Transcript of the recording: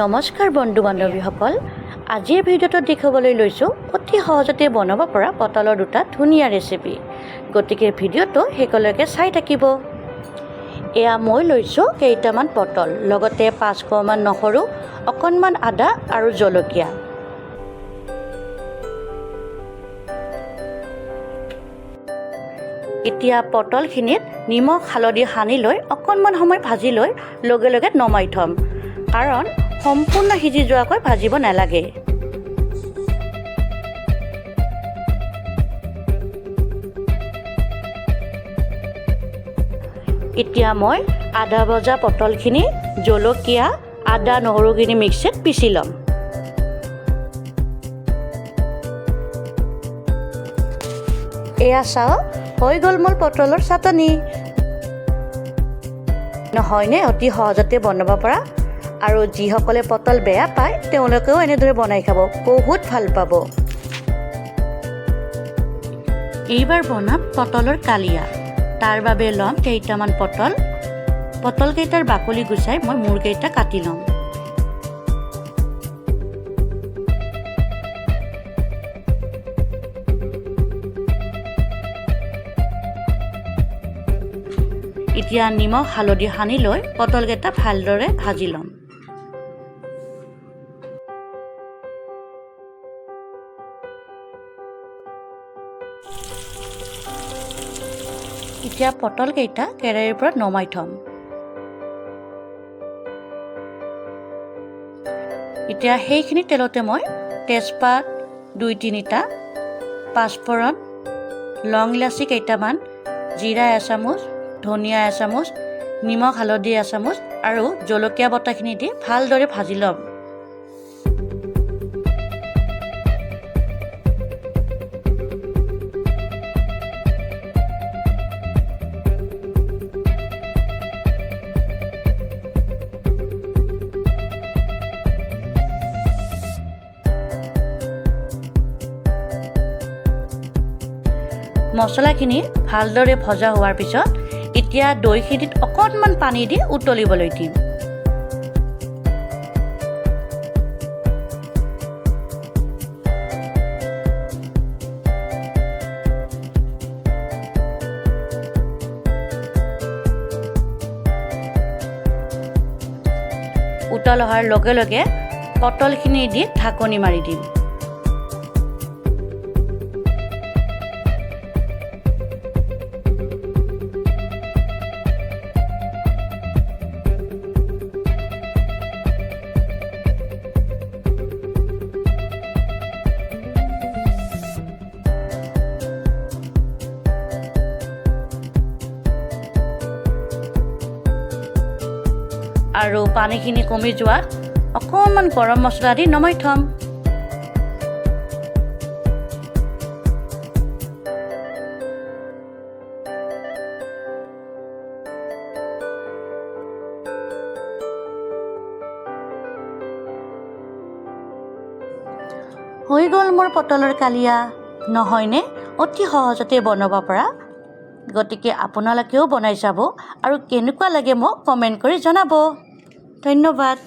নমস্কাৰ বন্ধু বান্ধৱীসকল, আজিৰ ভিডিঅ'টো দেখাবলৈ লৈছোঁ অতি সহজতে বনাব পৰা পটলৰ দুটা ধুনীয়া ৰেচিপি। গতিকে ভিডিঅ'টো শেষলৈকে চাই থাকিব। এয়া মই লৈছোঁ কেইটামান পটল, লগতে 5 মান নহৰু, অকণমান আদা আৰু জলকীয়া। এতিয়া পটলখিনিত নিমখ হালধি সানি লৈ অকণমান সময় ভাজি লৈ লগে লগে নমাই থ'ম, কাৰণ সম্পূৰ্ণ সিজি যোৱাকৈ ভাজিব নালাগে। এতিয়া মই আধা ভজা পটলখিনি জলকীয়া আদা নহৰুখিনি মিক্সিত পিচি ল'ম। এয়া চাওক, হৈ গ'ল মোৰ পটলৰ চাটনি। নহয়নে অতি সহজতে বনাব পৰা? আৰু যিসকলে পটল বেয়া পায় তেওঁলোকেও এনেদৰে বনাই খাব, বহুত ভাল পাব। এইবাৰ বনাম পটলৰ কালিয়া। তাৰ বাবে ল'ম কেইটামান পটল। পটলকেইটাৰ বাকলি গুচাই মই মূৰকেইটা কাটি ল'ম। এতিয়া নিমখ হালধি সানি লৈ পটলকেইটা ভালদৰে ভাজি ল'ম। এতিয়া পটলকেইটা কেৰাহীৰ পৰা নমাই থ'ম। এতিয়া সেইখিনি তেলতে মই তেজপাত 2-3টা, পাঁচফোৰণ, লং ইলাচি কেইটামান, জিৰা এচামুচ, ধনিয়া এচামুচ, নিমখ হালধি এচামুচ আৰু জলকীয়া বটাখিনি দি ভালদৰে ভাজি ল'ম। মছলাখিনি ভালদৰে ভজা হোৱাৰ পিছত এতিয়া দৈখিনিত অকণমান পানী দি উতলিবলৈ দিম। উতল অহাৰ লগে লগে পটলখিনি দি ঢাকনি মাৰি দিম। আৰু পানীখিনি কমি যোৱাত অকণমান গৰম মছলা দি নমাই থ'ম। হৈ গ'ল মোৰ পটলৰ কালিয়া। নহয়নে অতি সহজতে বনাব পৰা? গতিকে আপোনালোকেও বনাই চাব আৰু কেনেকুৱা লাগে মোক কমেণ্ট কৰি জনাব। ধন্যবাদ।